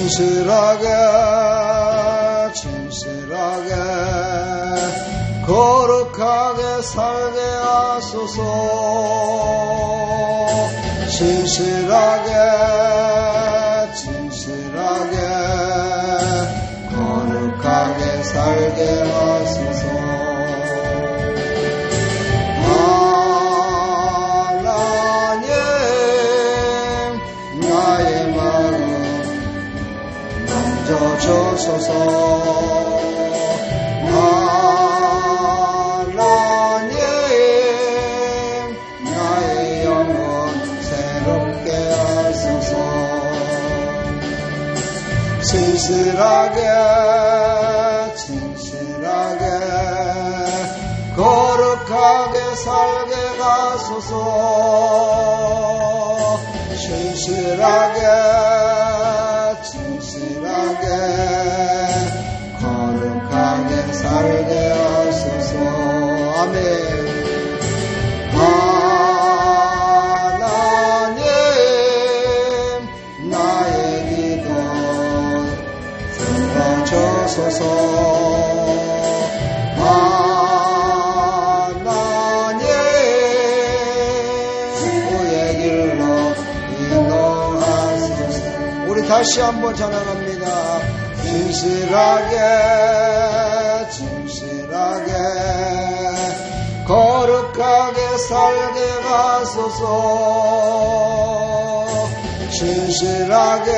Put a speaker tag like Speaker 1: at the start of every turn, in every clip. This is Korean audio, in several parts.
Speaker 1: 진실하게 거룩하게 살게 하소서. 진실하게 거룩하게 살게 하소서. 하나님 나의 마음 만져주소서. 하나님 나의 영혼 새롭게 하소서. 진실하게 거룩하게 살게 하소서. 진실하게 거룩하게 살게 하소서. 아멘. 하나님 나의 기도 들어주소서. 하나님 주의 길로 인도하소서. 우리 다시 한번 찬양합니다. 진실하게 거룩하게 살게 하소서. 진실하게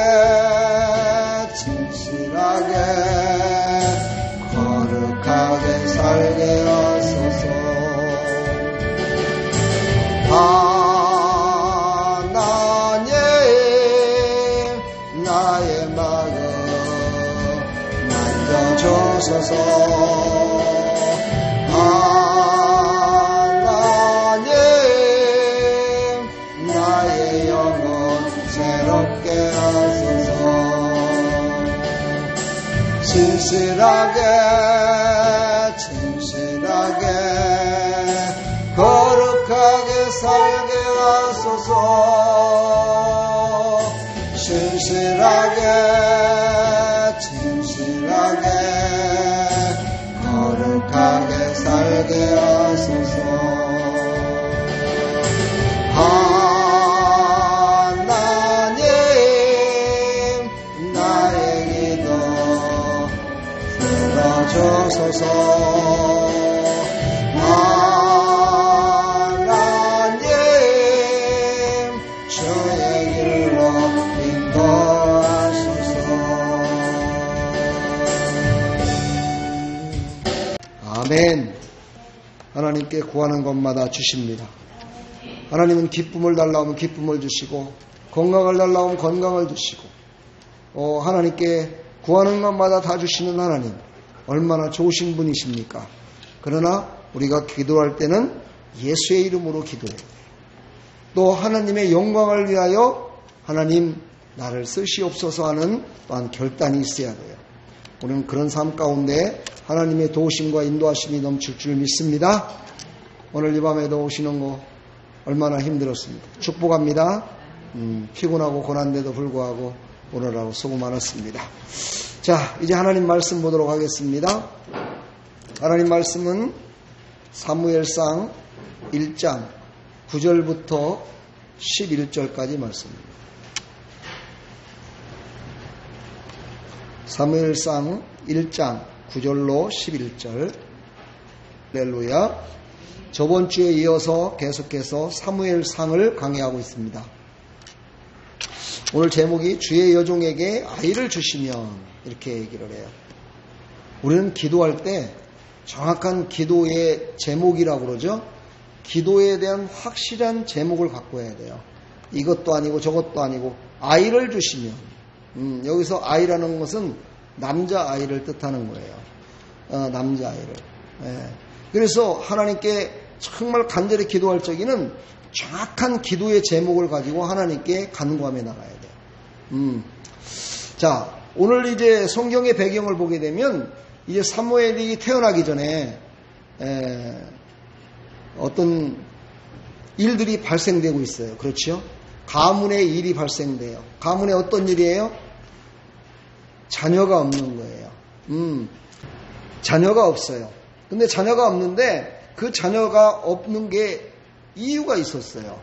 Speaker 1: 거룩하게 살게 하소서. 하나님 나의 마음 만져주소서. 하나님 나의 영혼 새롭게 하소서. 진실하게 거룩하게 살게 하소서. 진실하게 거룩하게 살게 하소서. 하나님 나의 기도 들어주소서. 하나님 주의 길로 인도하소서. 아멘. 하나님께 구하는 것마다 주십니다. 하나님은 기쁨을 달라오면 기쁨을 주시고 건강을 달라오면 건강을 주시고 하나님께 구하는 것마다 다 주시는 하나님, 얼마나 좋으신 분이십니까? 그러나 우리가 기도할 때는 예수의 이름으로 기도해요. 또 하나님의 영광을 위하여 하나님 나를 쓰시옵소서 하는 또한 결단이 있어야 돼요. 우리는 그런 삶 가운데 하나님의 도우심과 인도하심이 넘칠 줄 믿습니다. 오늘 이 밤에도 오시는 거 얼마나 힘들었습니까? 축복합니다. 피곤하고 고난데도 불구하고 오늘하고 수고 많았습니다. 자, 이제 하나님 말씀 보도록 하겠습니다. 하나님 말씀은 사무엘상 1장 9절부터 11절까지 말씀입니다. 사무엘상 1장 9절로 11절. 할렐루야. 저번 주에 이어서 계속해서 사무엘상을 강의하고 있습니다. 오늘 제목이 주의 여종에게 아이를 주시면, 이렇게 얘기를 해요. 우리는 기도할 때 정확한 기도의 제목이라고 그러죠. 기도에 대한 확실한 제목을 갖고 해야 돼요. 이것도 아니고 저것도 아니고 아이를 주시면, 여기서 아이라는 것은 남자아이를 뜻하는 거예요. 남자아이를. 그래서 하나님께 정말 간절히 기도할 적에는 정확한 기도의 제목을 가지고 하나님께 간구하며 나가야 돼요. 자, 오늘 이제 성경의 배경을 보게 되면 이제 사무엘이 태어나기 전에 어떤 일들이 발생되고 있어요. 그렇죠? 가문의 일이 발생돼요. 가문의 어떤 일이에요? 자녀가 없는 거예요. 자녀가 없어요. 근데 자녀가 없는데 그 자녀가 없는 게 이유가 있었어요.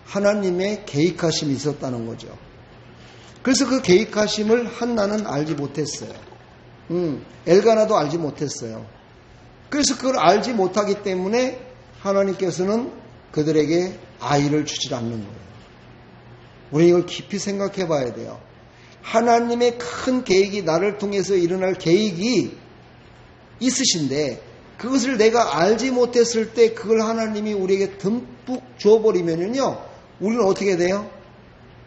Speaker 1: 하나님의 계획하심이 있었다는 거죠. 그래서 그 계획하심을 한나는 알지 못했어요. 엘가나도 알지 못했어요. 그래서 그걸 알지 못하기 때문에 하나님께서는 그들에게 아이를 주지 않는 거예요. 우리 이걸 깊이 생각해 봐야 돼요. 하나님의 큰 계획이 나를 통해서 일어날 계획이 있으신데 그것을 내가 알지 못했을 때 그걸 하나님이 우리에게 듬뿍 줘버리면요, 우리는 어떻게 돼요?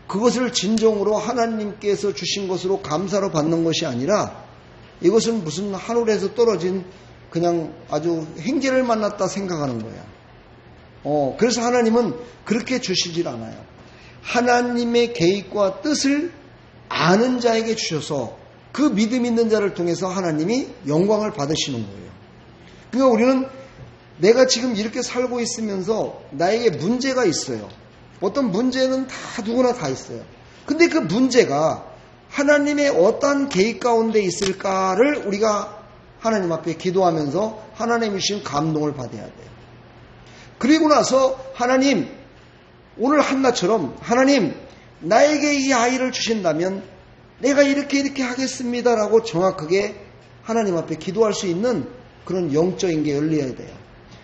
Speaker 1: 그것을 진정으로 하나님께서 주신 것으로 감사로 받는 것이 아니라 이것은 무슨 하늘에서 떨어진 그냥 아주 행제를 만났다 생각하는 거야. 그래서 하나님은 그렇게 주시질 않아요. 하나님의 계획과 뜻을 아는 자에게 주셔서 그 믿음 있는 자를 통해서 하나님이 영광을 받으시는 거예요. 그러니까 우리는 내가 지금 이렇게 살고 있으면서 나에게 문제가 있어요. 어떤 문제는 다 누구나 다 있어요. 근데 그 문제가 하나님의 어떠한 계획 가운데 있을까를 우리가 하나님 앞에 기도하면서 하나님이 주신 감동을 받아야 돼요. 그리고 나서 하나님, 오늘 한나처럼 하나님 나에게 이 아이를 주신다면 내가 이렇게 하겠습니다라고 정확하게 하나님 앞에 기도할 수 있는 그런 영적인 게 열려야 돼요.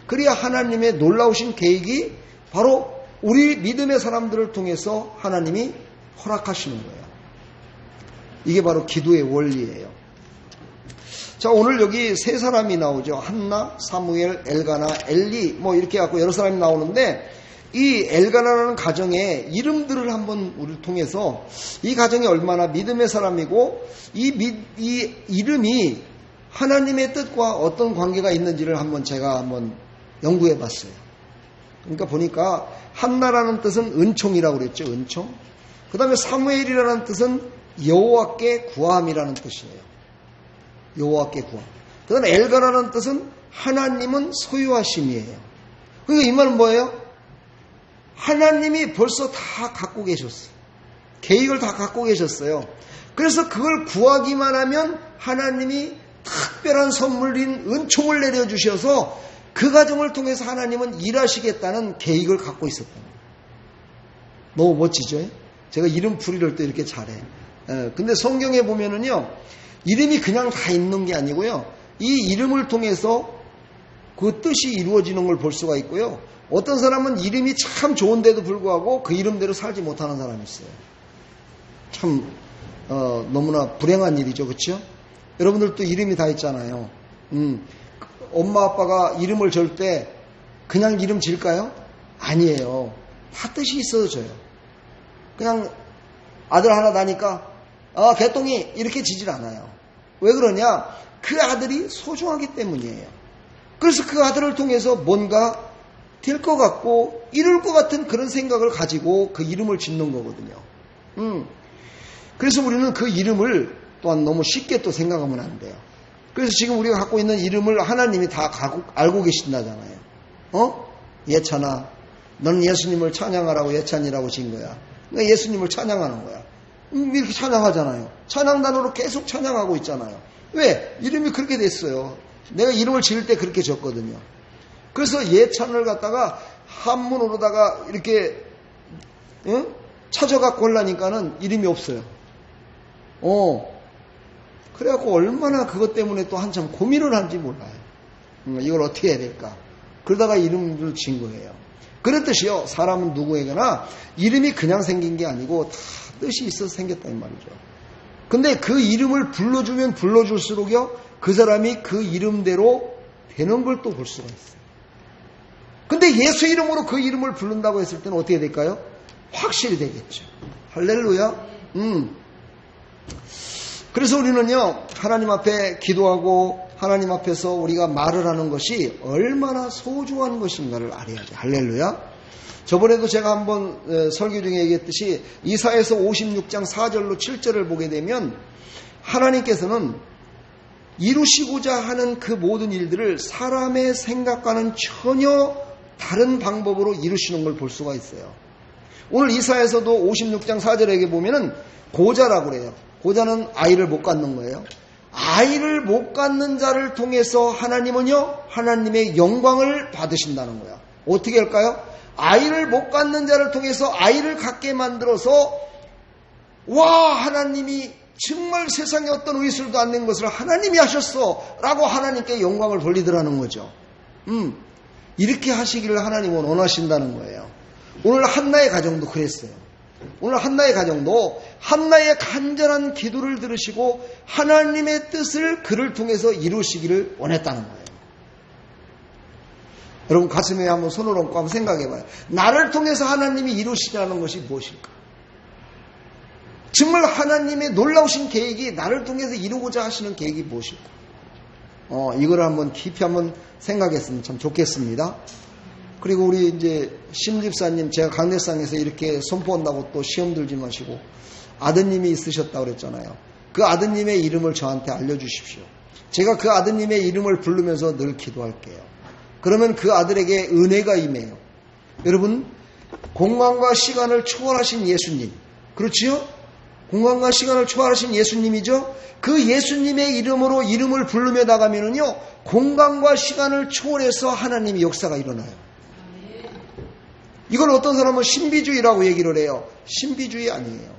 Speaker 1: 그래야 하나님의 놀라우신 계획이 바로 우리 믿음의 사람들을 통해서 하나님이 허락하시는 거예요. 이게 바로 기도의 원리예요. 자, 오늘 여기 세 사람이 나오죠. 한나, 사무엘, 엘가나, 엘리 뭐 이렇게 갖고 여러 사람이 나오는데 이 엘가나라는 가정의 이름들을 한번 우리를 통해서 이 가정이 얼마나 믿음의 사람이고 이 이름이 하나님의 뜻과 어떤 관계가 있는지를 제가 한번 연구해 봤어요. 그러니까 보니까 한나라는 뜻은 은총이라고 그랬죠. 은총. 그 다음에 사무엘이라는 뜻은 여호와께 구함이라는 뜻이에요. 여호와께 구함. 그 다음에 엘가라는 뜻은 하나님은 소유하심이에요. 그러니까 이 말은 뭐예요? 하나님이 벌써 다 갖고 계셨어요. 계획을 다 갖고 계셨어요. 그래서 그걸 구하기만 하면 하나님이 특별한 선물인 은총을 내려주셔서 그 과정을 통해서 하나님은 일하시겠다는 계획을 갖고 있었던 거예요. 너무 멋지죠? 제가 이름 풀이를 또 이렇게 잘해. 근데 성경에 보면은요, 이름이 그냥 다 있는 게 아니고요, 이 이름을 통해서 그 뜻이 이루어지는 걸 볼 수가 있고요. 어떤 사람은 이름이 참 좋은데도 불구하고 그 이름대로 살지 못하는 사람이 있어요. 참 너무나 불행한 일이죠. 그렇죠? 여러분들도 이름이 다 있잖아요. 엄마 아빠가 이름을 줄 때 그냥 이름 질까요? 아니에요. 다 뜻이 있어서 져요. 그냥 아들 하나 나니까 개똥이 이렇게 지질 않아요. 왜 그러냐? 그 아들이 소중하기 때문이에요. 그래서 그 아들을 통해서 뭔가 될 것 같고 이룰 것 같은 그런 생각을 가지고 그 이름을 짓는 거거든요. 그래서 우리는 그 이름을 또한 너무 쉽게 또 생각하면 안 돼요. 그래서 지금 우리가 갖고 있는 이름을 하나님이 다 알고 계신다잖아요. 예찬아, 너는 예수님을 찬양하라고 예찬이라고 진 거야. 그러니까 예수님을 찬양하는 거야. 이렇게 찬양하잖아요. 찬양단으로 계속 찬양하고 있잖아요. 왜? 이름이 그렇게 됐어요. 내가 이름을 지을 때 그렇게 졌거든요. 그래서 예찬을 갖다가 한문으로다가 이렇게 찾아갖고 하려니까는 이름이 없어요. 그래갖고 얼마나 그것 때문에 또 한참 고민을 하는지 몰라요. 이걸 어떻게 해야 될까? 그러다가 이름을 지은 거예요. 그랬듯이요, 사람은 누구에게나 이름이 그냥 생긴 게 아니고 다 뜻이 있어서 생겼다 이 말이죠. 근데 그 이름을 불러주면 불러줄수록요, 그 사람이 그 이름대로 되는 걸 또 볼 수가 있어요. 근데 예수 이름으로 그 이름을 부른다고 했을 때는 어떻게 될까요? 확실히 되겠죠. 할렐루야. 그래서 우리는요, 하나님 앞에 기도하고 하나님 앞에서 우리가 말을 하는 것이 얼마나 소중한 것인가를 알아야 돼. 할렐루야. 저번에도 제가 한번 설교 중에 얘기했듯이 이사야서 56장 4절로 7절을 보게 되면 하나님께서는 이루시고자 하는 그 모든 일들을 사람의 생각과는 전혀 다른 방법으로 이루시는 걸 볼 수가 있어요. 오늘 이사야서도 56장 4절에 보면은 고자라고 그래요. 고자는 아이를 못 갖는 거예요. 아이를 못 갖는 자를 통해서 하나님은요, 하나님의 영광을 받으신다는 거야. 어떻게 할까요? 아이를 못 갖는 자를 통해서 아이를 갖게 만들어서, 와, 하나님이 정말 세상에 어떤 의술도 안 낸 것을 하나님이 하셨어 라고 하나님께 영광을 돌리더라는 거죠. 이렇게 하시기를 하나님은 원하신다는 거예요. 오늘 한나의 가정도 그랬어요. 오늘 한나의 가정도 한나의 간절한 기도를 들으시고 하나님의 뜻을 그를 통해서 이루시기를 원했다는 거예요. 여러분 가슴에 한번 손을 얹고 한번 생각해봐요. 나를 통해서 하나님이 이루시자는 것이 무엇일까? 정말 하나님의 놀라우신 계획이 나를 통해서 이루고자 하시는 계획이 무엇일까? 이걸 한번 깊이 한번 생각했으면 참 좋겠습니다. 그리고 우리 이제 심집사님, 제가 강대상에서 이렇게 선포한다고 또 시험 들지 마시고 아드님이 있으셨다고 그랬잖아요. 그 아드님의 이름을 저한테 알려주십시오. 제가 그 아드님의 이름을 부르면서 늘 기도할게요. 그러면 그 아들에게 은혜가 임해요. 여러분, 공간과 시간을 초월하신 예수님, 그렇지요? 공간과 시간을 초월하신 예수님이죠? 그 예수님의 이름으로 이름을 부르며 나가면은요, 공간과 시간을 초월해서 하나님의 역사가 일어나요. 이걸 어떤 사람은 신비주의라고 얘기를 해요. 신비주의 아니에요.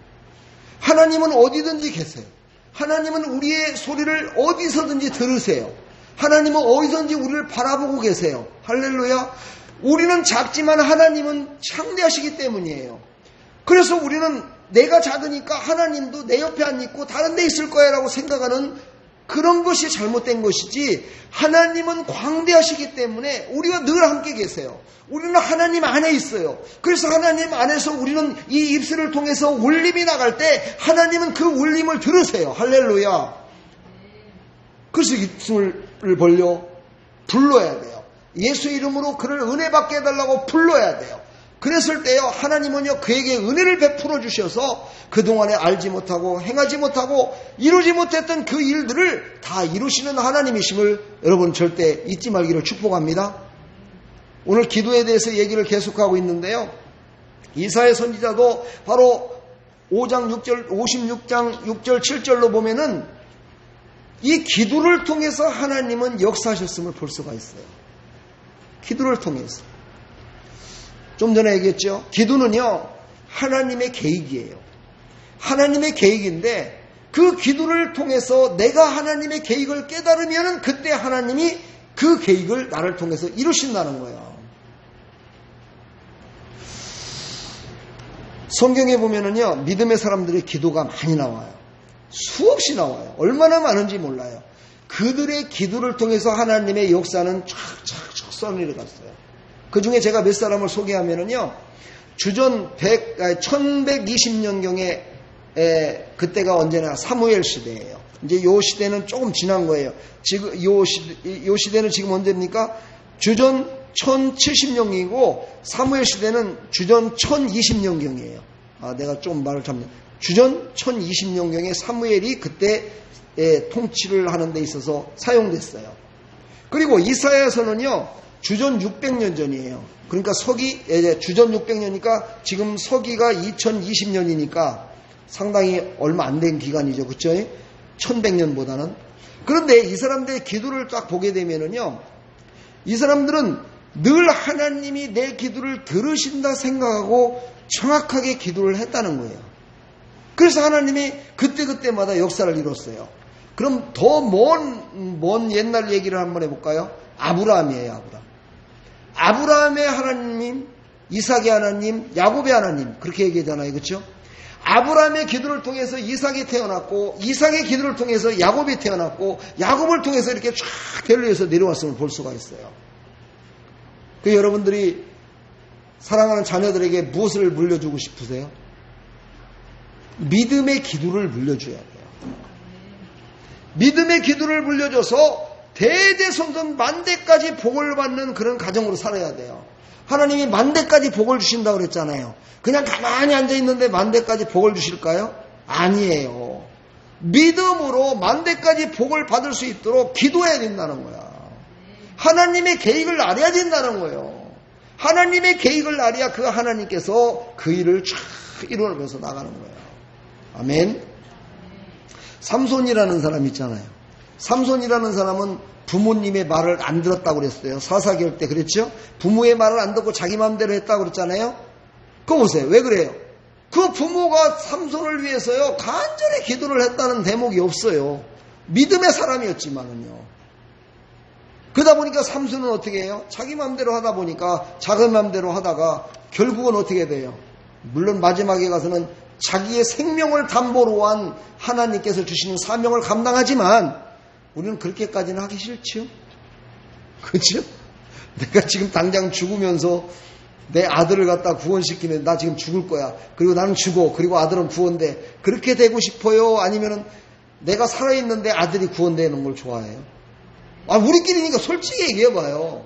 Speaker 1: 하나님은 어디든지 계세요. 하나님은 우리의 소리를 어디서든지 들으세요. 하나님은 어디서든지 우리를 바라보고 계세요. 할렐루야. 우리는 작지만 하나님은 창대하시기 때문이에요. 그래서 우리는 내가 작으니까 하나님도 내 옆에 안 있고 다른 데 있을 거야 라고 생각하는 그런 것이 잘못된 것이지, 하나님은 광대하시기 때문에 우리와 늘 함께 계세요. 우리는 하나님 안에 있어요. 그래서 하나님 안에서 우리는 이 입술을 통해서 울림이 나갈 때 하나님은 그 울림을 들으세요. 할렐루야. 그래서 입술을 벌려 불러야 돼요. 예수 이름으로 그를 은혜 받게 해달라고 불러야 돼요. 그랬을 때요, 하나님은요, 그에게 은혜를 베풀어 주셔서 그동안에 알지 못하고 행하지 못하고 이루지 못했던 그 일들을 다 이루시는 하나님이심을 여러분 절대 잊지 말기를 축복합니다. 오늘 기도에 대해서 얘기를 계속하고 있는데요, 이사야 선지자도 바로 56장 6절 7절로 보면은 이 기도를 통해서 하나님은 역사하셨음을 볼 수가 있어요. 기도를 통해서. 좀 전에 얘기했죠. 기도는요, 하나님의 계획이에요. 하나님의 계획인데 그 기도를 통해서 내가 하나님의 계획을 깨달으면 그때 하나님이 그 계획을 나를 통해서 이루신다는 거예요. 성경에 보면은요, 믿음의 사람들의 기도가 많이 나와요. 수없이 나와요. 얼마나 많은지 몰라요. 그들의 기도를 통해서 하나님의 역사는 쫙쫙쫙 써내려갔어요. 그 중에 제가 몇 사람을 소개하면은요, 주전 1120년경에 그때가 언제나 사무엘 시대예요. 이제 요 시대는 조금 지난 거예요. 지금 요 시대는 지금 언제입니까? 주전 1070년이고 사무엘 시대는 주전 1020년경이에요. 내가 좀 말을 잘못. 주전 1020년경에 사무엘이 그때 통치를 하는 데 있어서 사용됐어요. 그리고 이사야서는요, 주전 600년 전이에요. 그러니까 주전 600년이니까 지금 서기가 2020년이니까 상당히 얼마 안 된 기간이죠. 그쵸? 1100년보다는. 그런데 이 사람들의 기도를 딱 보게 되면은요, 이 사람들은 늘 하나님이 내 기도를 들으신다 생각하고 정확하게 기도를 했다는 거예요. 그래서 하나님이 그때그때마다 역사를 이뤘어요. 그럼 더 먼 옛날 얘기를 한번 해볼까요? 아브라함이에요. 아브라함의 하나님, 이삭의 하나님, 야곱의 하나님, 그렇게 얘기하잖아요. 그렇죠? 아브라함의 기도를 통해서 이삭이 태어났고, 이삭의 기도를 통해서 야곱이 태어났고, 야곱을 통해서 이렇게 쫙 대로해서 내려왔음을 볼 수가 있어요. 그 여러분들이 사랑하는 자녀들에게 무엇을 물려주고 싶으세요? 믿음의 기도를 물려줘야 돼요. 믿음의 기도를 물려줘서 대대손손 만대까지 복을 받는 그런 가정으로 살아야 돼요. 하나님이 만대까지 복을 주신다고 그랬잖아요. 그냥 가만히 앉아있는데 만대까지 복을 주실까요? 아니에요. 믿음으로 만대까지 복을 받을 수 있도록 기도해야 된다는 거야. 하나님의 계획을 알아야 된다는 거예요. 하나님의 계획을 알아야 그 하나님께서 그 일을 쫙 이루어내면서 나가는 거예요. 아멘. 삼손이라는 사람 있잖아요. 삼손이라는 사람은 부모님의 말을 안 들었다고 그랬어요. 사사기할 때 그랬죠. 부모의 말을 안 듣고 자기 마음대로 했다고 그랬잖아요. 그거 보세요. 왜 그래요? 그 부모가 삼손을 위해서요 간절히 기도를 했다는 대목이 없어요. 믿음의 사람이었지만은요. 그러다 보니까 삼손은 어떻게 해요? 자기 마음대로 하다 보니까 자기 마음대로 하다가 결국은 어떻게 돼요? 물론 마지막에 가서는 자기의 생명을 담보로 한 하나님께서 주시는 사명을 감당하지만 우리는 그렇게까지는 하기 싫죠. 그렇죠? 내가 지금 당장 죽으면서 내 아들을 갖다 구원시키면 나 지금 죽을 거야. 그리고 나는 죽어. 그리고 아들은 구원돼. 그렇게 되고 싶어요? 아니면은 내가 살아있는데 아들이 구원되는 걸 좋아해요? 우리끼리니까 솔직히 얘기해봐요.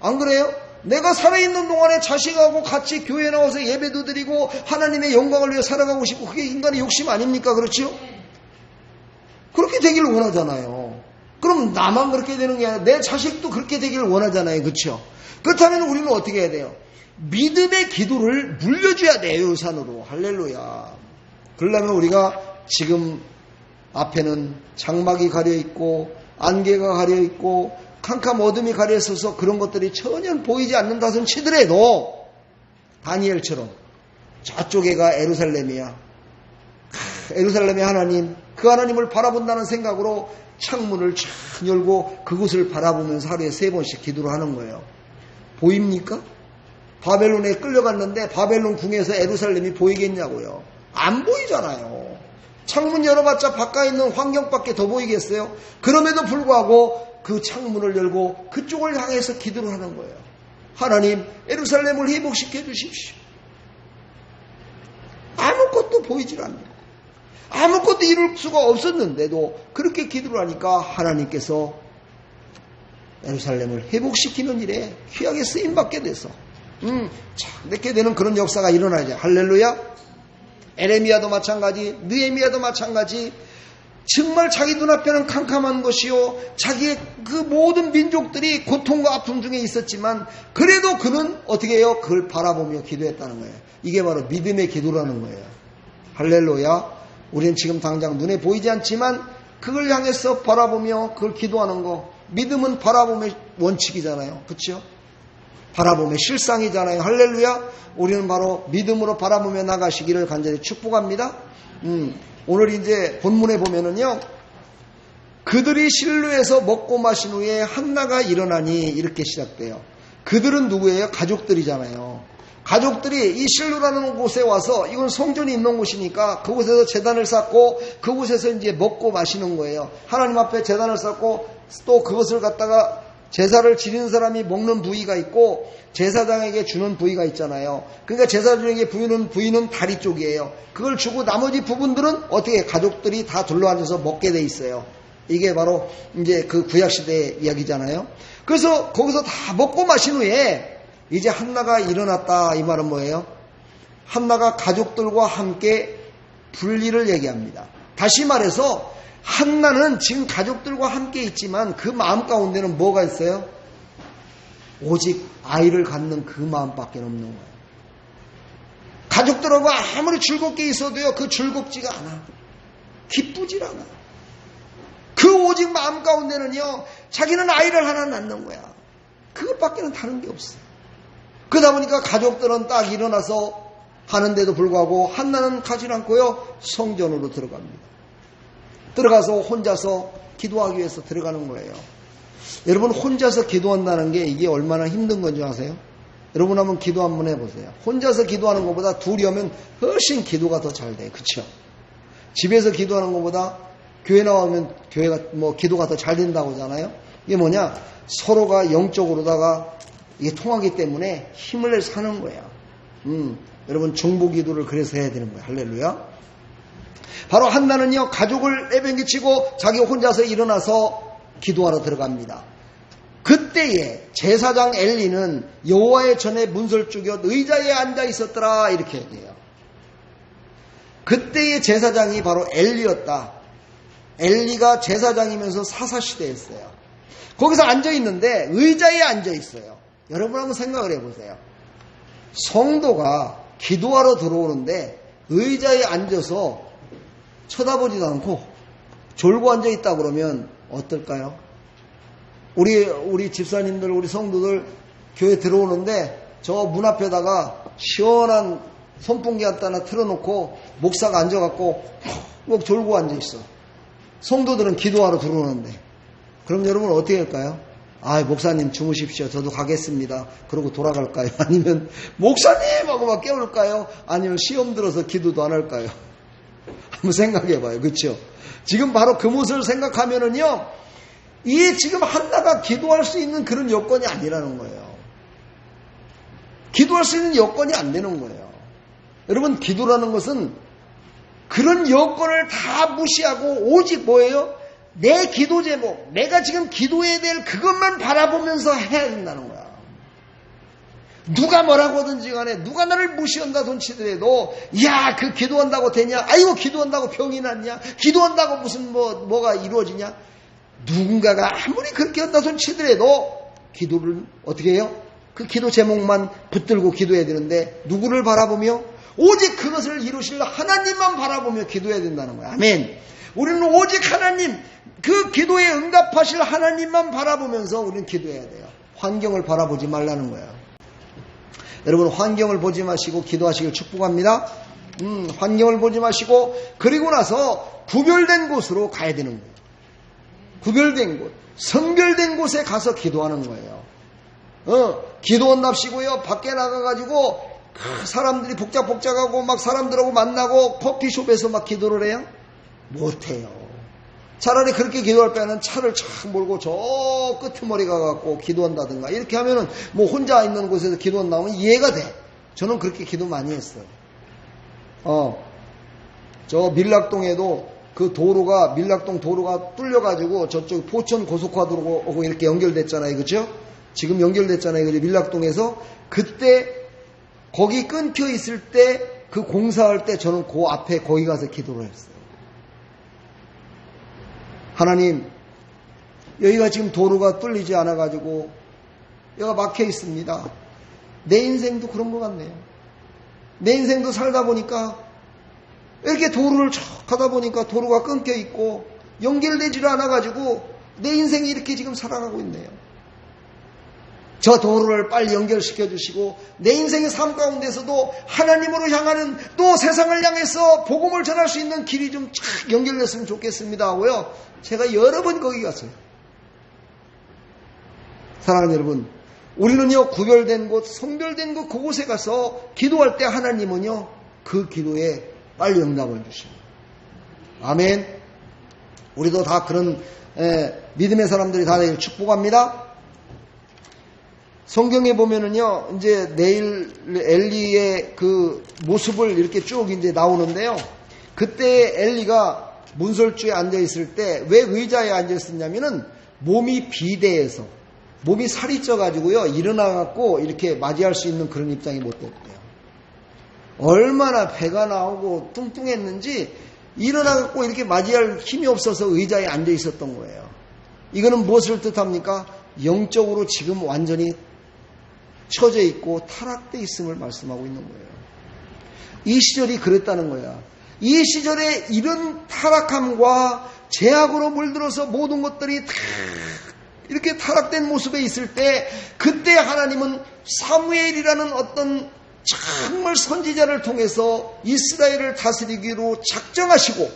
Speaker 1: 안 그래요? 내가 살아있는 동안에 자식하고 같이 교회 나와서 예배도 드리고 하나님의 영광을 위해 살아가고 싶고 그게 인간의 욕심 아닙니까? 그렇죠? 그렇게 되기를 원하잖아요. 그럼 나만 그렇게 되는 게 아니라 내 자식도 그렇게 되기를 원하잖아요. 그렇죠? 그렇다면 우리는 어떻게 해야 돼요? 믿음의 기도를 물려줘야 돼요. 유산으로. 할렐루야. 그러려면 우리가 지금 앞에는 장막이 가려있고 안개가 가려있고 캄캄 어둠이 가려있어서 그런 것들이 전혀 보이지 않는다선 치더라도 다니엘처럼 저쪽에가 에루살렘이야. 에루살렘의 하나님, 그 하나님을 바라본다는 생각으로 창문을 쫙 열고 그곳을 바라보면서 하루에 3번씩 기도를 하는 거예요. 보입니까? 바벨론에 끌려갔는데 바벨론 궁에서 에루살렘이 보이겠냐고요. 안 보이잖아요. 창문 열어봤자 바깥에 있는 환경밖에 더 보이겠어요? 그럼에도 불구하고 그 창문을 열고 그쪽을 향해서 기도를 하는 거예요. 하나님, 에루살렘을 회복시켜 주십시오. 아무것도 보이질 않는 거예요. 아무것도 이룰 수가 없었는데도 그렇게 기도를 하니까 하나님께서 예루살렘을 회복시키는 일에 귀하게 쓰임받게 돼서 이렇게 되는 그런 역사가 일어나죠. 할렐루야. 에레미야도 마찬가지, 느헤미야도 마찬가지. 정말 자기 눈앞에는 캄캄한 것이요 자기의 그 모든 민족들이 고통과 아픔 중에 있었지만 그래도 그는 어떻게 해요? 그걸 바라보며 기도했다는 거예요. 이게 바로 믿음의 기도라는 거예요. 할렐루야. 우리는 지금 당장 눈에 보이지 않지만 그걸 향해서 바라보며 그걸 기도하는 거. 믿음은 바라봄의 원칙이잖아요. 그렇죠? 바라봄의 실상이잖아요. 할렐루야. 우리는 바로 믿음으로 바라보며 나가시기를 간절히 축복합니다. 오늘 이제 본문에 보면은요. 그들이 실로에서 먹고 마신 후에 한나가 일어나니 이렇게 시작돼요. 그들은 누구예요? 가족들이잖아요. 가족들이 이 실로라는 곳에 와서 이건 성전이 있는 곳이니까 그곳에서 제단을 쌓고 그곳에서 이제 먹고 마시는 거예요. 하나님 앞에 제단을 쌓고 또 그것을 갖다가 제사를 지는 사람이 먹는 부위가 있고 제사장에게 주는 부위가 있잖아요. 그러니까 제사장에게 부위는 다리 쪽이에요. 그걸 주고 나머지 부분들은 어떻게 가족들이 다 둘러앉아서 먹게 돼 있어요. 이게 바로 이제 그 구약시대의 이야기잖아요. 그래서 거기서 다 먹고 마신 후에 이제 한나가 일어났다. 이 말은 뭐예요? 한나가 가족들과 함께 분리를 얘기합니다. 다시 말해서 한나는 지금 가족들과 함께 있지만 그 마음 가운데는 뭐가 있어요? 오직 아이를 갖는 그 마음밖에 없는 거예요. 가족들하고 아무리 즐겁게 있어도요, 그 즐겁지가 않아. 기쁘질 않아. 그 오직 마음 가운데는요, 자기는 아이를 하나 낳는 거야. 그것밖에는 다른 게 없어. 그러다 보니까 가족들은 딱 일어나서 하는데도 불구하고 한나는 가지 않고요, 성전으로 들어갑니다. 들어가서 혼자서 기도하기 위해서 들어가는 거예요. 여러분, 혼자서 기도한다는 게 이게 얼마나 힘든 건지 아세요? 여러분 한번 기도 한번 해보세요. 혼자서 기도하는 것보다 둘이 하면 훨씬 기도가 더 잘 돼요. 그렇죠? 집에서 기도하는 것보다 교회 나오면 기도가 더 잘 된다고 하잖아요. 이게 뭐냐? 서로가 영적으로다가 이게 통하기 때문에 힘을 내서 하는 거예요. 여러분 중보 기도를 그래서 해야 되는 거예요. 할렐루야. 바로 한나는요, 가족을 내팽개치고 자기 혼자서 일어나서 기도하러 들어갑니다. 그때에 제사장 엘리는 여호와의 전에 문설주곁 의자에 앉아 있었더라. 이렇게 얘기해요. 그때의 제사장이 바로 엘리였다. 엘리가 제사장이면서 사사시대였어요. 거기서 앉아 있는데 의자에 앉아 있어요. 여러분 한번 생각을 해보세요. 성도가 기도하러 들어오는데 의자에 앉아서 쳐다보지도 않고 졸고 앉아있다 그러면 어떨까요? 우리 집사님들, 우리 성도들 교회 들어오는데 저 문 앞에다가 시원한 선풍기 하나 틀어놓고 목사가 앉아갖고 꼭 졸고 앉아있어. 성도들은 기도하러 들어오는데. 그럼 여러분 어떻게 할까요? 목사님 주무십시오. 저도 가겠습니다. 그러고 돌아갈까요? 아니면 목사님 하고 막 깨울까요? 아니면 시험 들어서 기도도 안 할까요? 한번 생각해봐요. 그렇죠? 지금 바로 그 모습을 생각하면은요, 이게 지금 한나가 기도할 수 있는 그런 여건이 아니라는 거예요. 기도할 수 있는 여건이 안 되는 거예요. 여러분, 기도라는 것은 그런 여건을 다 무시하고 오직 뭐예요? 내 기도 제목, 내가 지금 기도해야 될 그것만 바라보면서 해야 된다는 거야. 누가 뭐라고 하든지 간에, 누가 나를 무시한다 손치더라도, 야, 그 기도한다고 되냐? 아이고, 기도한다고 병이 났냐? 기도한다고 무슨 뭐가 이루어지냐? 누군가가 아무리 그렇게 한다 손치더라도, 기도를 어떻게 해요? 그 기도 제목만 붙들고 기도해야 되는데, 누구를 바라보며? 오직 그것을 이루실 하나님만 바라보며 기도해야 된다는 거야. 아멘. 우리는 오직 하나님, 그 기도에 응답하실 하나님만 바라보면서 우리는 기도해야 돼요. 환경을 바라보지 말라는 거야. 여러분, 환경을 보지 마시고 기도하시길 축복합니다. 환경을 보지 마시고, 그리고 나서 구별된 곳으로 가야 되는 거예요. 구별된 곳, 선별된 곳에 가서 기도하는 거예요. 기도한답시고요, 밖에 나가가지고 사람들이 복작복작하고 막 사람들하고 만나고 커피숍에서 막 기도를 해요? 못해요. 차라리 그렇게 기도할 바에는 차를 착 몰고 저 끄트머리 가갖고 기도한다든가 이렇게 하면은 뭐 혼자 있는 곳에서 기도한다면 이해가 돼. 저는 그렇게 기도 많이 했어요. 저 밀락동에도 그 도로가, 밀락동 도로가 뚫려가지고 저쪽 포천 고속화도로하고 이렇게 연결됐잖아요. 그죠? 지금 연결됐잖아요. 그죠? 밀락동에서 그때 거기 끊겨 있을 때 그 공사할 때 저는 그 앞에 거기 가서 기도를 했어요. 하나님, 여기가 지금 도로가 뚫리지 않아가지고 여기가 막혀 있습니다. 내 인생도 그런 것 같네요. 내 인생도 살다 보니까 이렇게 도로를 쭉 가다 보니까 도로가 끊겨 있고 연결되지를 않아가지고 내 인생이 이렇게 지금 살아가고 있네요. 저 도로를 빨리 연결시켜 주시고 내 인생의 삶 가운데서도 하나님으로 향하는, 또 세상을 향해서 복음을 전할 수 있는 길이 좀 쫙 연결됐으면 좋겠습니다 하고요. 제가 여러 번 거기 갔어요. 사랑하는 여러분, 우리는요, 구별된 곳, 성별된 곳, 그곳에 가서 기도할 때 하나님은요, 그 기도에 빨리 응답을 주십니다. 아멘. 우리도 다 그런 믿음의 사람들이 다 되길 축복합니다. 성경에 보면은요, 이제 내일 엘리의 그 모습을 이렇게 쭉 이제 나오는데요. 그때 엘리가 문설주에 앉아있을 때 왜 의자에 앉아있었냐면은 몸이 비대해서, 몸이 살이 쪄가지고요, 일어나갖고 이렇게 맞이할 수 있는 그런 입장이 못 됐대요. 얼마나 배가 나오고 뚱뚱했는지 일어나갖고 이렇게 맞이할 힘이 없어서 의자에 앉아있었던 거예요. 이거는 무엇을 뜻합니까? 영적으로 지금 완전히 처져 있고 타락되어 있음을 말씀하고 있는 거예요. 이 시절이 그랬다는 거야. 이 시절에 이런 타락함과 죄악으로 물들어서 모든 것들이 다 이렇게 타락된 모습에 있을 때, 그때 하나님은 사무엘이라는 어떤 정말 선지자를 통해서 이스라엘을 다스리기로 작정하시고,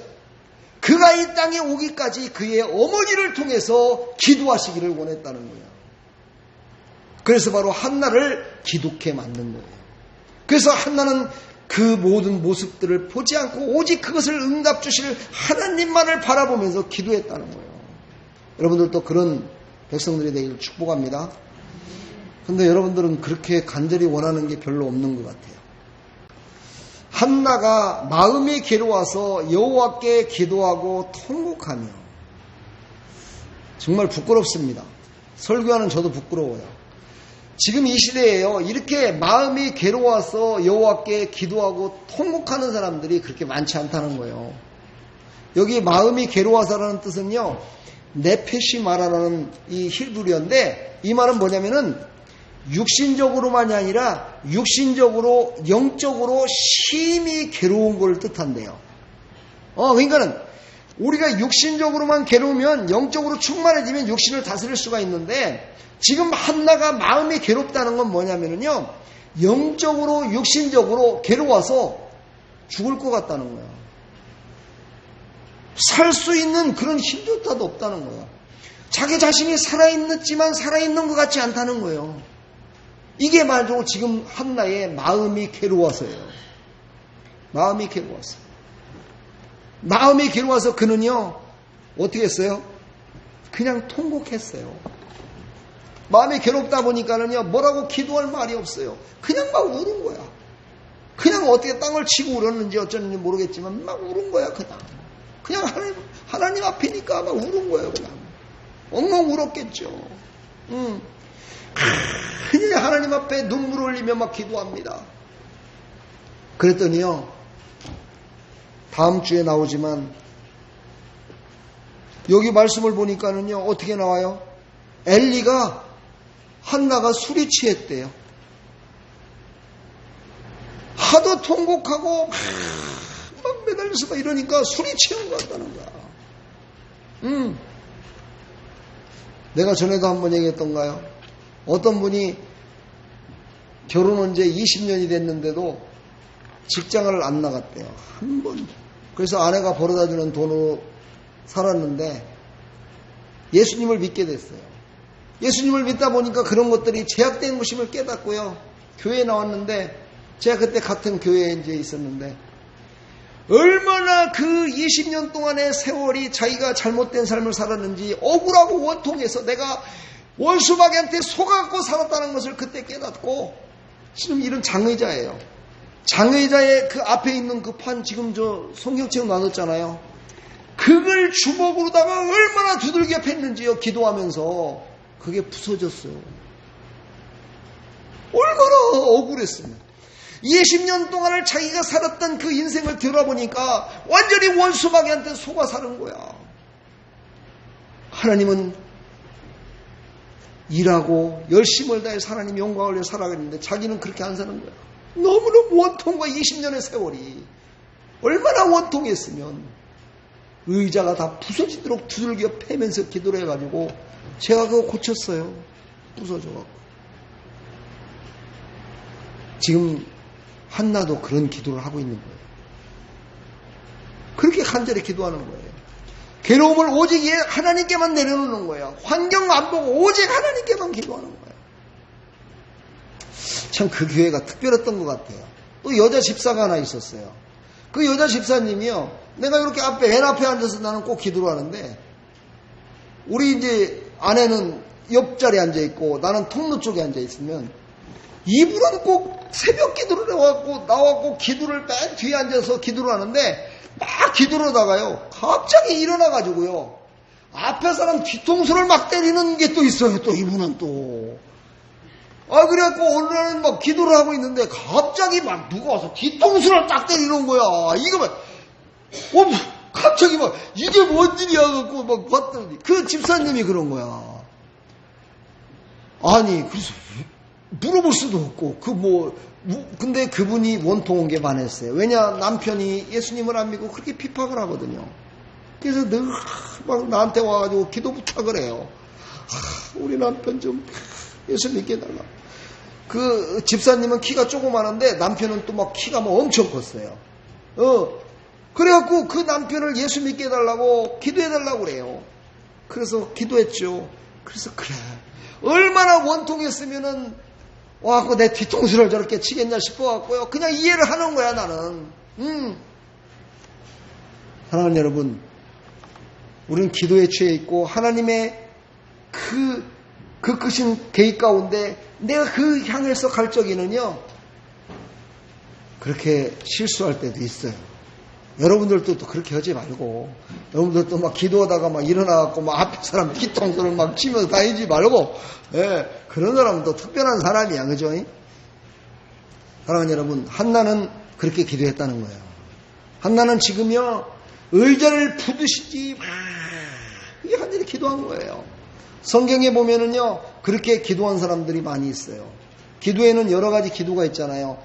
Speaker 1: 그가 이 땅에 오기까지 그의 어머니를 통해서 기도하시기를 원했다는 거예요. 그래서 바로 한나를 기독해 만든 거예요. 그래서 한나는 그 모든 모습들을 보지 않고 오직 그것을 응답 주실 하나님만을 바라보면서 기도했다는 거예요. 여러분들도 그런 백성들이 되기를 축복합니다. 그런데 여러분들은 그렇게 간절히 원하는 게 별로 없는 것 같아요. 한나가 마음이 괴로워서 여호와께 기도하고 통곡하며, 정말 부끄럽습니다. 설교하는 저도 부끄러워요. 지금 이 시대에요, 이렇게 마음이 괴로워서 여호와께 기도하고 통곡하는 사람들이 그렇게 많지 않다는 거예요. 여기 마음이 괴로워서라는 뜻은요, 네페시 마라라는 이 히브리어인데, 이 말은 뭐냐면은 육신적으로만이 아니라 육신적으로 영적으로 심히 괴로운 걸 뜻한대요. 그러니까는 우리가 육신적으로만 괴로우면 영적으로 충만해지면 육신을 다스릴 수가 있는데 지금 한나가 마음이 괴롭다는 건 뭐냐면요. 영적으로 육신적으로 괴로워서 죽을 것 같다는 거야. 살 수 있는 그런 힘조차도 없다는 거야. 자기 자신이 살아있지만 살아있는 것 같지 않다는 거예요. 이게 말로 지금 한나의 마음이 괴로워서예요. 마음이 괴로워서. 마음이 괴로워서 그는요, 어떻게 했어요? 그냥 통곡했어요. 마음이 괴롭다 보니까는요, 뭐라고 기도할 말이 없어요. 그냥 막 우는 거야. 그냥 어떻게 땅을 치고 울었는지 어쩌는지 모르겠지만 막 우는 거야, 그냥. 그냥 하나님 앞이니까 막 우는 거예요, 그냥. 엉엉 울었겠죠. 그냥 하나님 앞에 눈물 흘리며 막 기도합니다. 그랬더니요, 다음 주에 나오지만, 여기 말씀을 보니까는요, 어떻게 나와요? 엘리가, 한나가 술이 취했대요. 하도 통곡하고, 막 매달려서 막 이러니까 술이 취한 것 같다는 거야. 내가 전에도 한번 얘기했던가요? 어떤 분이 결혼한 지 20년이 됐는데도 직장을 안 나갔대요. 한 번. 그래서 아내가 벌어다 주는 돈으로 살았는데 예수님을 믿게 됐어요. 예수님을 믿다 보니까 그런 것들이 제약된 것임을 깨닫고요. 교회에 나왔는데 제가 그때 같은 교회에 이제 있었는데 얼마나 그 20년 동안의 세월이 자기가 잘못된 삶을 살았는지 억울하고 원통해서 내가 원수마귀한테 속아갖고 살았다는 것을 그때 깨닫고 지금 이런 장의자예요. 장의자의 그 앞에 있는 그 판 지금 저 성경책 나눴잖아요. 그걸 주먹으로다가 얼마나 두들겨 팼는지요. 기도하면서 그게 부서졌어요. 얼마나 억울했으면. 20년 동안을 자기가 살았던 그 인생을 들어보니까 완전히 원수마귀한테 속아 사는 거야. 하나님은 일하고 열심을 다해 하나님 영광을 위해 살아가는데 자기는 그렇게 안 사는 거야. 너무너무 원통과 20년의 세월이 얼마나 원통했으면 의자가 다 부서지도록 두들겨 패면서 기도를 해가지고 제가 그거 고쳤어요. 부서져갖고. 지금 한나도 그런 기도를 하고 있는 거예요. 그렇게 간절히 기도하는 거예요. 괴로움을 오직 하나님께만 내려놓는 거예요. 환경 안 보고 오직 하나님께만 기도하는 거예요. 참 그 교회가 특별했던 것 같아요. 또 여자 집사가 하나 있었어요. 그 여자 집사님이요. 내가 이렇게 맨 앞에 앉아서 나는 꼭 기도를 하는데 우리 이제 아내는 옆자리에 앉아있고 나는 통로 쪽에 앉아있으면 이분은 꼭 새벽 기도를 나와갖고 기도를 맨 뒤에 앉아서 기도를 하는데 막 기도를 하다가요. 갑자기 일어나가지고요. 앞에 사람 뒤통수를 막 때리는 게 또 있어요. 또 이분은 또. 그래갖고 오늘은 막 기도를 하고 있는데 갑자기 막 누가 와서 뒤통수를 딱 때리는 거야. 이거 막, 갑자기 막 이게 뭔 일이야 갖고 막 봤더니 그 집사님이 그런 거야. 아니, 그래서 물어볼 수도 없고, 근데 그분이 원통한 게 많았어요. 왜냐, 남편이 예수님을 안 믿고 그렇게 핍박을 하거든요. 그래서 늘 막 나한테 와가지고 기도 부탁을 해요. 우리 남편 좀 예수 믿게 해달라. 그 집사님은 키가 조그마한데 남편은 또 막 키가 막 엄청 컸어요. 그래갖고 그 남편을 예수 믿게 해달라고 기도해달라고 그래요. 그래서 기도했죠. 그래서 그래. 얼마나 원통했으면은 와갖고 내 뒤통수를 저렇게 치겠냐 싶어갖고요. 그냥 이해를 하는 거야, 나는. 사랑하는 여러분, 우리는 기도에 취해 있고, 하나님의 그 크신 계획 가운데 내가 그 향해서 갈 적에는요, 그렇게 실수할 때도 있어요. 여러분들도 또 그렇게 하지 말고, 여러분들도 막 기도하다가 막 일어나갖고 막 앞에 사람 뒤통수를 막 치면서 다니지 말고, 그런 사람은 또 특별한 사람이야, 그죠? 사랑하는 여러분, 한나는 그렇게 기도했다는 거예요. 한나는 지금요, 의자를 부드시지, 막, 이게 한절히 기도한 거예요. 성경에 보면은요, 그렇게 기도한 사람들이 많이 있어요. 기도에는 여러 가지 기도가 있잖아요.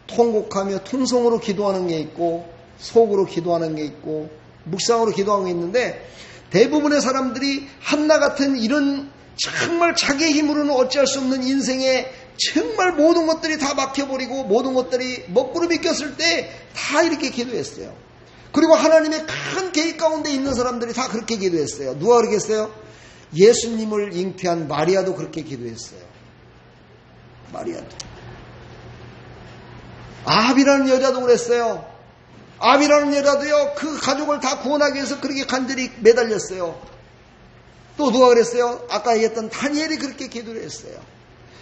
Speaker 1: 통곡하며 통성으로 기도하는 게 있고, 속으로 기도하는 게 있고, 묵상으로 기도하는 게 있는데, 대부분의 사람들이 한나 같은 이런 정말 자기의 힘으로는 어찌할 수 없는 인생에 정말 모든 것들이 다 막혀버리고 모든 것들이 먹구름이 꼈을 때 다 이렇게 기도했어요. 그리고 하나님의 큰 계획 가운데 있는 사람들이 다 그렇게 기도했어요. 누가 그러겠어요? 예수님을 잉태한 마리아도 그렇게 기도했어요. 마리아도. 아합이라는 여자도 그랬어요. 아합이라는 여자도요, 그 가족을 다 구원하기 위해서 그렇게 간절히 매달렸어요. 또 누가 그랬어요? 아까 얘기했던 다니엘이 그렇게 기도를 했어요.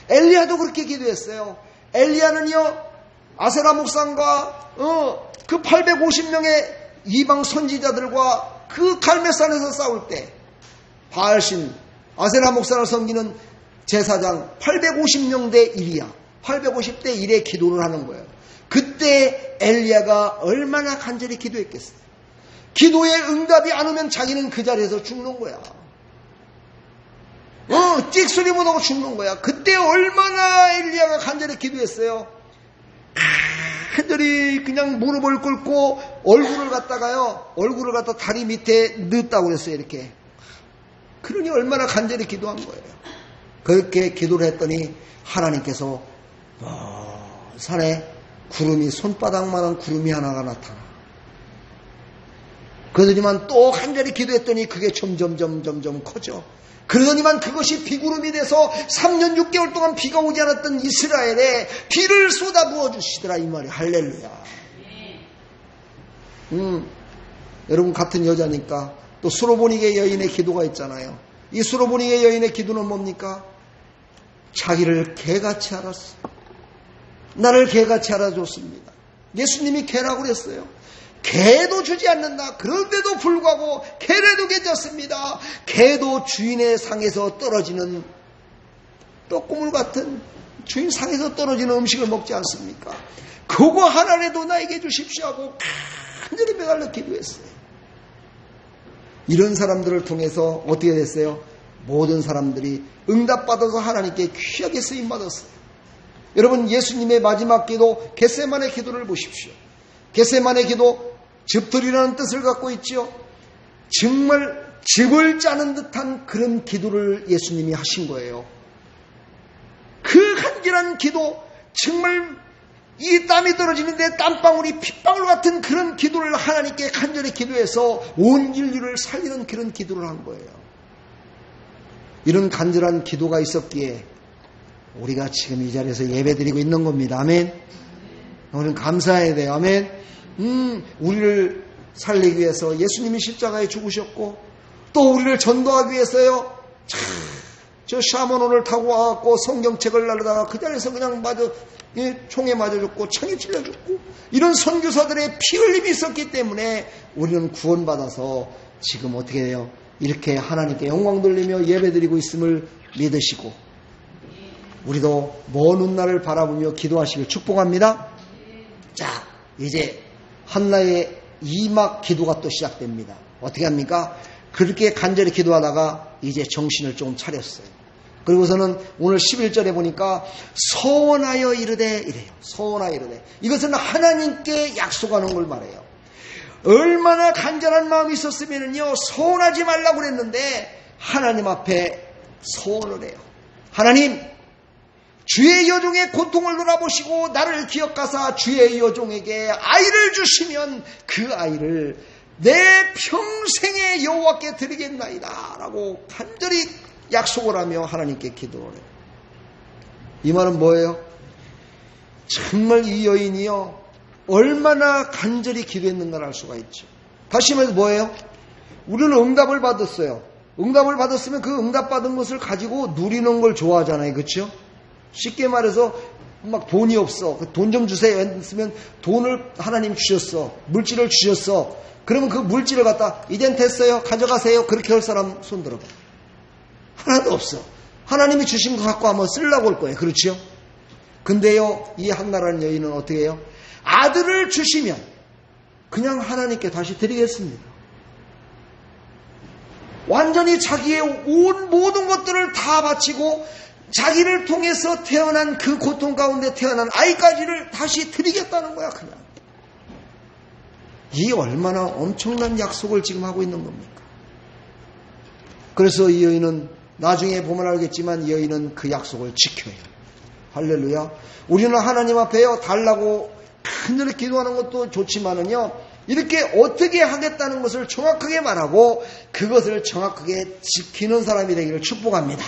Speaker 1: 엘리야도 그렇게 기도했어요. 엘리야는요, 아세라 목상과 그 850명의 이방 선지자들과 그 갈멜산에서 싸울 때 바알신 아세라 목상을 섬기는 제사장 850명 대 1이야. 850대 1의 기도를 하는 거예요. 그때 엘리야가 얼마나 간절히 기도했겠어요. 기도에 응답이 안 오면 자기는 그 자리에서 죽는 거야. 찍소리 못하고 죽는 거야. 그때 얼마나 엘리야가 간절히 기도했어요. 간절히 그냥 무릎을 꿇고 얼굴을 갖다 다리 밑에 넣었다고 그랬어요. 이렇게. 그러니 얼마나 간절히 기도한 거예요. 그렇게 기도를 했더니 하나님께서 산에 구름이, 손바닥만한 구름이 하나가 나타나. 그러더니만 또 간절히 기도했더니 그게 점점 커져. 그러더니만 그것이 비구름이 돼서 3년 6개월 동안 비가 오지 않았던 이스라엘에 비를 쏟아 부어주시더라, 이 말이. 할렐루야. 여러분, 같은 여자니까 또 수로보니게 여인의 기도가 있잖아요. 이 수로보니게 여인의 기도는 뭡니까? 자기를 개같이 알았어. 나를 개같이 알아줬습니다. 예수님이 개라고 그랬어요. 개도 주지 않는다. 그런데도 불구하고 개라도 괜찮습니다. 개도 주인의 상에서 떨어지는 떡고물 같은 주인 상에서 떨어지는 음식을 먹지 않습니까? 그거 하나라도 나에게 주십시오 하고 간절히 매달려 기도했어요. 이런 사람들을 통해서 어떻게 됐어요? 모든 사람들이 응답받아서 하나님께 귀하게 쓰임받았어요. 여러분, 예수님의 마지막 기도 겟세마네 기도를 보십시오. 겟세마네 기도, 즙들이라는 뜻을 갖고 있죠. 정말 즙을 짜는 듯한 그런 기도를 예수님이 하신 거예요. 그 간절한 기도, 정말 이 땀이 떨어지는데 땀방울이 핏방울 같은 그런 기도를 하나님께 간절히 기도해서 온 인류를 살리는 그런 기도를 한 거예요. 이런 간절한 기도가 있었기에 우리가 지금 이 자리에서 예배드리고 있는 겁니다. 아멘. 우리는 감사해야 돼요. 아멘. 우리를 살리기 위해서 예수님이 십자가에 죽으셨고, 또 우리를 전도하기 위해서요, 저 샤먼호를 타고 와갖고 성경책을 날르다가 그 자리에서 그냥 총에 맞아 죽고 창에 찔려 죽고, 이런 선교사들의 피 흘림이 있었기 때문에 우리는 구원받아서 지금 어떻게 해요? 이렇게 하나님께 영광 돌리며 예배드리고 있음을 믿으시고, 우리도 먼 훗날을 바라보며 기도하시길 축복합니다. 자, 이제 한나의 2막 기도가 또 시작됩니다. 어떻게 합니까? 그렇게 간절히 기도하다가 이제 정신을 좀 차렸어요. 그리고서는 오늘 11절에 보니까 서원하여 이르되 이래요. 서원하여 이르되. 이것은 하나님께 약속하는 걸 말해요. 얼마나 간절한 마음이 있었으면요, 서원하지 말라고 그랬는데 하나님 앞에 서원을 해요. 하나님, 주의 여종의 고통을 돌아보시고 나를 기억하사 주의 여종에게 아이를 주시면 그 아이를 내 평생의 여호와께 드리겠나이다 라고 간절히 약속을 하며 하나님께 기도를 해요. 이 말은 뭐예요? 정말 이 여인이요, 얼마나 간절히 기도했는가를 알 수가 있죠. 다시 말해서 뭐예요? 우리는 응답을 받았어요. 응답을 받았으면 그 응답받은 것을 가지고 누리는 걸 좋아하잖아요. 그렇죠? 쉽게 말해서 막 돈이 없어. 돈 좀 주세요 했으면 돈을 하나님 주셨어. 물질을 주셨어. 그러면 그 물질을 갖다 이젠 됐어요. 가져가세요. 그렇게 할 사람 손 들어봐. 하나도 없어. 하나님이 주신 거 갖고 한번 쓰려고 할 거예요. 그렇죠? 근데요, 이 한나라는 여인은 어떻게 해요? 아들을 주시면 그냥 하나님께 다시 드리겠습니다. 완전히 자기의 온 모든 것들을 다 바치고 자기를 통해서 태어난 그 고통 가운데 태어난 아이까지를 다시 드리겠다는 거야. 그냥 이 얼마나 엄청난 약속을 지금 하고 있는 겁니까? 그래서 이 여인은 나중에 보면 알겠지만 이 여인은 그 약속을 지켜요. 할렐루야. 우리는 하나님 앞에요 달라고 간절히 기도하는 것도 좋지만은요, 이렇게 어떻게 하겠다는 것을 정확하게 말하고 그것을 정확하게 지키는 사람이 되기를 축복합니다.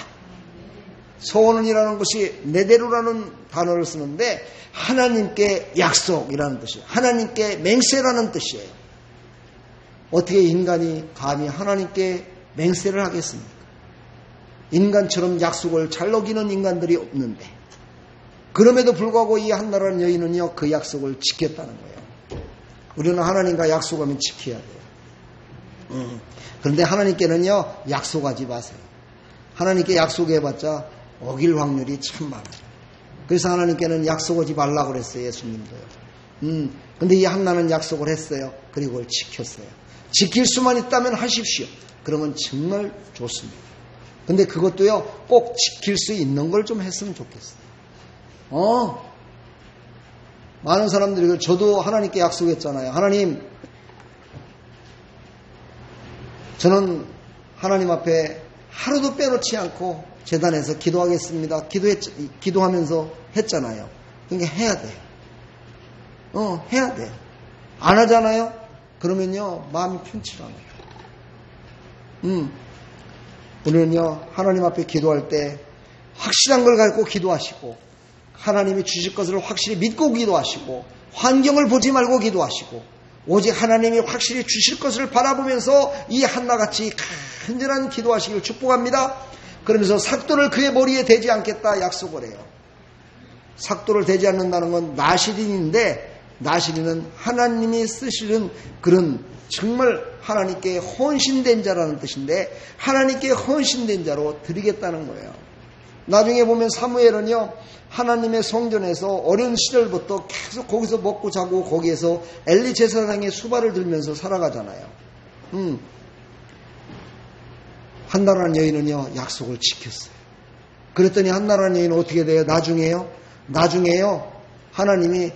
Speaker 1: 소원이라는 것이 내대로라는 단어를 쓰는데 하나님께 약속이라는 뜻이에요. 하나님께 맹세라는 뜻이에요. 어떻게 인간이 감히 하나님께 맹세를 하겠습니까? 인간처럼 약속을 잘 어기는 인간들이 없는데, 그럼에도 불구하고 이 한나라는 여인은요 그 약속을 지켰다는 거예요. 우리는 하나님과 약속하면 지켜야 돼요. 그런데 하나님께는요 약속하지 마세요. 하나님께 약속해봤자 어길 확률이 참 많아요. 그래서 하나님께는 약속하지 말라고 그랬어요. 예수님도요. 근데 이 한나는 약속을 했어요. 그리고 그걸 지켰어요. 지킬 수만 있다면 하십시오. 그러면 정말 좋습니다. 근데 그것도요 꼭 지킬 수 있는 걸 좀 했으면 좋겠어요. 많은 사람들이, 저도 하나님께 약속했잖아요. 하나님, 저는 하나님 앞에 하루도 빼놓지 않고 제단에서 기도하겠습니다. 기도하면서 했잖아요. 그러니까 해야 돼요. 해야 돼요. 안 하잖아요? 그러면요, 마음이 편치가 않아요. 우리는요, 하나님 앞에 기도할 때 확실한 걸 갖고 기도하시고, 하나님이 주실 것을 확실히 믿고 기도하시고, 환경을 보지 말고 기도하시고, 오직 하나님이 확실히 주실 것을 바라보면서 이 한나같이 간절한 기도하시길 축복합니다. 그러면서 삭도를 그의 머리에 대지 않겠다 약속을 해요. 삭도를 대지 않는다는 건 나시린인데, 나시린은 하나님이 쓰시는 그런 정말 하나님께 헌신된 자라는 뜻인데, 하나님께 헌신된 자로 드리겠다는 거예요. 나중에 보면 사무엘은요, 하나님의 성전에서 어린 시절부터 계속 거기서 먹고 자고 거기에서 엘리 제사장의 수발을 들면서 살아가잖아요. 한나라는 여인은요 약속을 지켰어요. 그랬더니 한나라는 여인은 어떻게 돼요? 나중에요 하나님이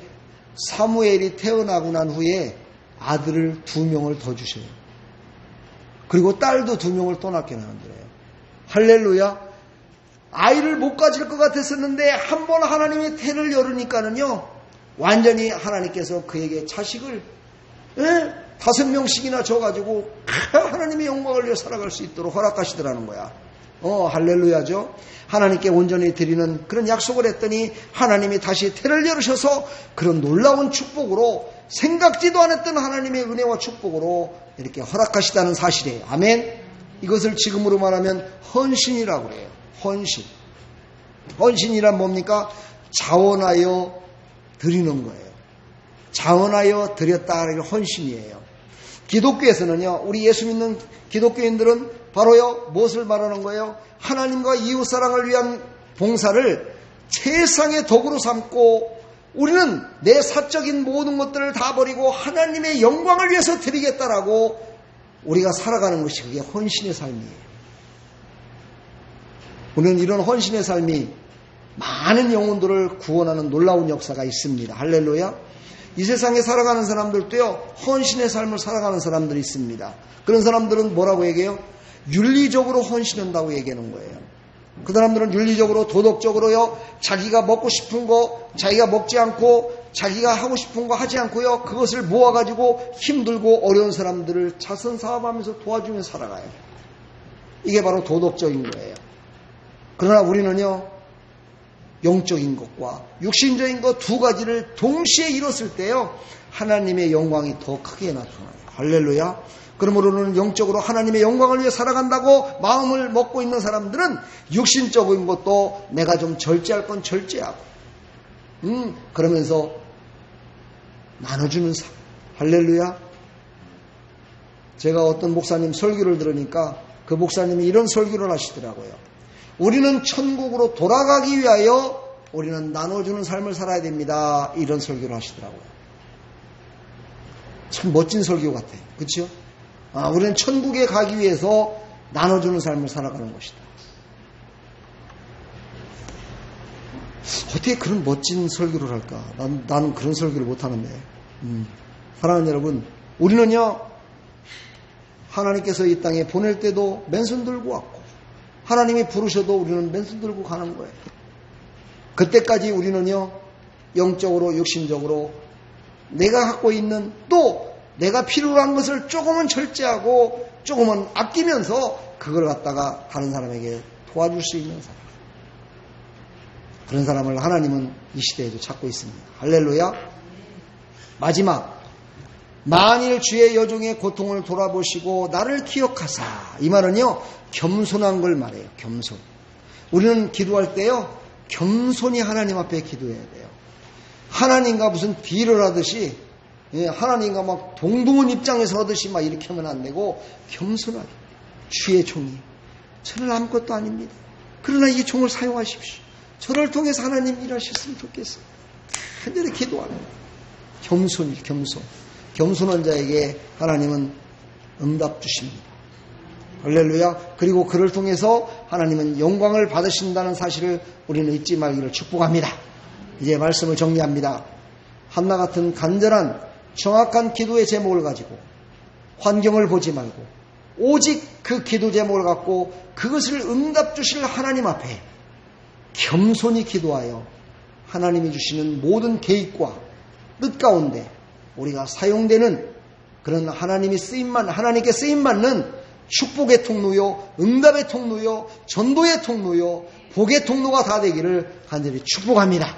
Speaker 1: 사무엘이 태어나고 난 후에 아들을 2명을 더 주셔요. 그리고 딸도 2명을 또 낳게 만들어요. 할렐루야. 아이를 못 가질 것 같았었는데 한 번 하나님이 태를 열으니까는요 완전히 하나님께서 그에게 자식을 5명씩이나 줘가지고 하나님의 영광을 위해 살아갈 수 있도록 허락하시더라는 거야. 할렐루야죠. 하나님께 온전히 드리는 그런 약속을 했더니 하나님이 다시 태를 열으셔서 그런 놀라운 축복으로, 생각지도 않았던 하나님의 은혜와 축복으로 이렇게 허락하시다는 사실이에요. 아멘. 이것을 지금으로 말하면 헌신이라고 그래요. 헌신이란 뭡니까? 자원하여 드리는 거예요. 자원하여 드렸다 하는 게 헌신이에요. 기독교에서는요, 우리 예수 믿는 기독교인들은 바로요, 무엇을 말하는 거예요? 하나님과 이웃사랑을 위한 봉사를 최상의 덕으로 삼고, 우리는 내 사적인 모든 것들을 다 버리고 하나님의 영광을 위해서 드리겠다라고 우리가 살아가는 것이 그게 헌신의 삶이에요. 우리는 이런 헌신의 삶이 많은 영혼들을 구원하는 놀라운 역사가 있습니다. 할렐루야. 이 세상에 살아가는 사람들도요, 헌신의 삶을 살아가는 사람들이 있습니다. 그런 사람들은 뭐라고 얘기해요? 윤리적으로 헌신한다고 얘기하는 거예요. 그 사람들은 윤리적으로, 도덕적으로요, 자기가 먹고 싶은 거 자기가 먹지 않고 자기가 하고 싶은 거 하지 않고요, 그것을 모아가지고 힘들고 어려운 사람들을 자선사업하면서 도와주면서 살아가요. 이게 바로 도덕적인 거예요. 그러나 우리는요, 영적인 것과 육신적인 것 2가지를 동시에 이뤘을 때요, 하나님의 영광이 더 크게 나타나요. 할렐루야. 그러므로는 영적으로 하나님의 영광을 위해 살아간다고 마음을 먹고 있는 사람들은 육신적인 것도 내가 좀 절제할 건 절제하고, 그러면서 나눠주는 삶. 할렐루야. 제가 어떤 목사님 설교를 들으니까 그 목사님이 이런 설교를 하시더라고요. 우리는 천국으로 돌아가기 위하여 우리는 나눠주는 삶을 살아야 됩니다. 이런 설교를 하시더라고요. 참 멋진 설교 같아요. 그렇죠? 우리는 천국에 가기 위해서 나눠주는 삶을 살아가는 것이다. 어떻게 그런 멋진 설교를 할까? 나는 그런 설교를 못하는데. 사랑하는 여러분, 우리는요, 하나님께서 이 땅에 보낼 때도 맨손 들고 왔고, 하나님이 부르셔도 우리는 맨손 들고 가는 거예요. 그때까지 우리는요, 영적으로, 육신적으로 내가 갖고 있는 또 내가 필요로 한 것을 조금은 절제하고 조금은 아끼면서 그걸 갖다가 다른 사람에게 도와줄 수 있는 사람. 그런 사람을 하나님은 이 시대에도 찾고 있습니다. 할렐루야. 마지막, 만일 주의 여종의 고통을 돌아보시고 나를 기억하사. 이 말은요, 겸손한 걸 말해요. 겸손. 우리는 기도할 때요, 겸손히 하나님 앞에 기도해야 돼요. 하나님과 무슨 딜을 하듯이, 하나님과 막 동등한 입장에서 하듯이 막 이렇게 하면 안 되고, 겸손하게. 주의 종이, 저는 아무것도 아닙니다. 그러나 이 종을 사용하십시오. 저를 통해서 하나님 일하셨으면 좋겠어요. 간절히 기도하는 겸손이, 겸손. 겸손한 자에게 하나님은 응답 주십니다. 할렐루야. 그리고 그를 통해서 하나님은 영광을 받으신다는 사실을 우리는 잊지 말기를 축복합니다. 이제 말씀을 정리합니다. 한나 같은 간절한 정확한 기도의 제목을 가지고 환경을 보지 말고 오직 그 기도 제목을 갖고 그것을 응답 주실 하나님 앞에 겸손히 기도하여 하나님이 주시는 모든 계획과 뜻 가운데 우리가 사용되는 그런 하나님께 쓰임받는 축복의 통로요, 응답의 통로요, 전도의 통로요, 복의 통로가 다 되기를 간절히 축복합니다.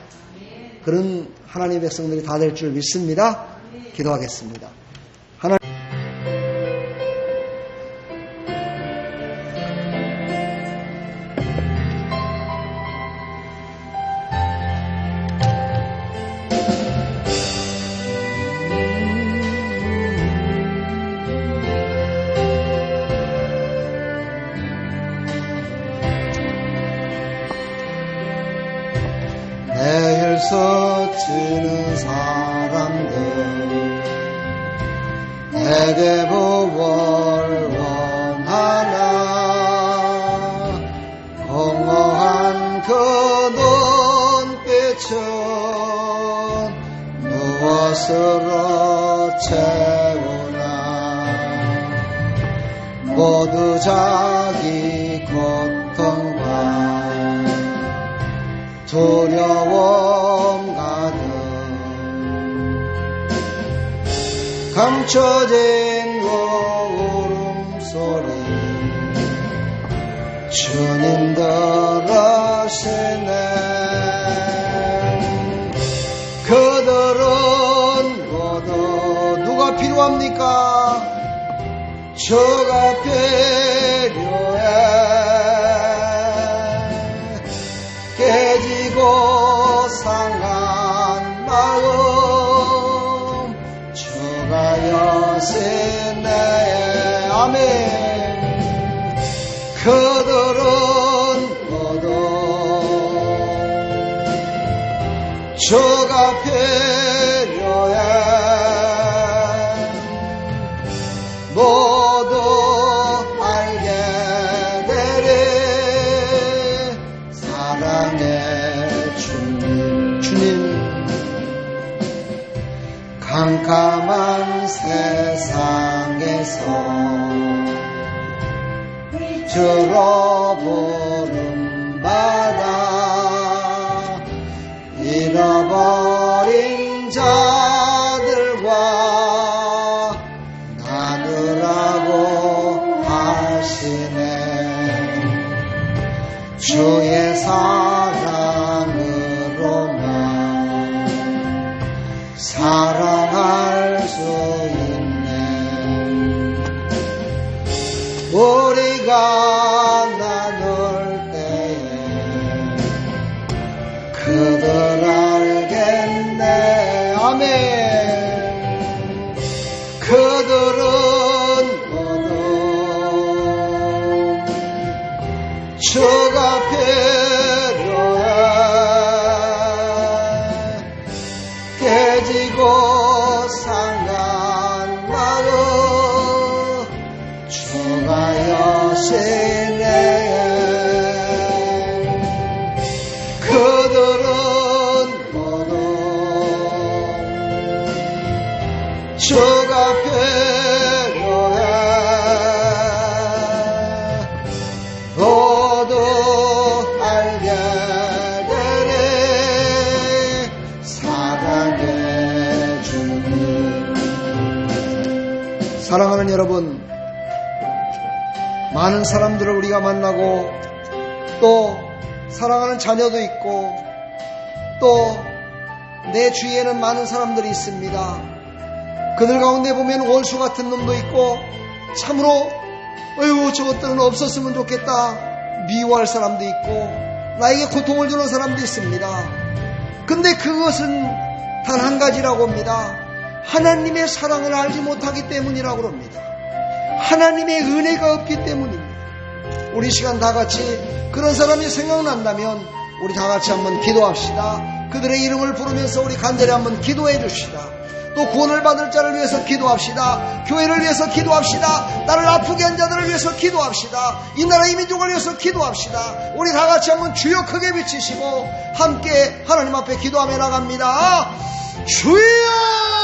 Speaker 1: 그런 하나님의 백성들이 다 될 줄 믿습니다. 기도하겠습니다.
Speaker 2: 내일 서치는 사람들 내게 복을 원하나 공허한 그 눈빛은 무엇으로 채우나 모두 자기 고통과 두려움 가득 감춰진 그 울음소리 주님 들으시네. 그들은 모두 누가 필요합니까? 주가 필요해. 깨지고 상한 마음 주가 여시네. 아멘. 그들은 모두 주가 필요해. 모두 알게 되리 사랑의 주님. 캄캄한 세상에서 주로 부름받아 잃어버린 자들과 나누라고 하시네. 주의 사랑으로만 사랑할 수 있네. 우리가 나눌 때에 그들 알겠네. 아멘. 그들은 모두 주가 필요해. 깨지고 그들은 모두 주가 필요해 모두 알게 되리 사랑의 주님.
Speaker 1: 사랑하는 여러분, 많은 사람들을 우리가 만나고 또 사랑하는 자녀도 있고 또 내 주위에는 많은 사람들이 있습니다. 그들 가운데 보면 원수 같은 놈도 있고 참으로 어휴 저것들은 없었으면 좋겠다 미워할 사람도 있고 나에게 고통을 주는 사람도 있습니다. 근데 그것은 단 한 가지라고 합니다. 하나님의 사랑을 알지 못하기 때문이라고 합니다. 하나님의 은혜가 없기 때문입니다. 우리 시간 다 같이 그런 사람이 생각난다면 우리 다 같이 한번 기도합시다. 그들의 이름을 부르면서 우리 간절히 한번 기도해 줍시다. 또 구원을 받을 자를 위해서 기도합시다. 교회를 위해서 기도합시다. 나를 아프게 한 자들을 위해서 기도합시다. 이 나라 이 민족을 위해서 기도합시다. 우리 다 같이 한번 주여 크게 비치시고 함께 하나님 앞에 기도하며 나갑니다. 주여!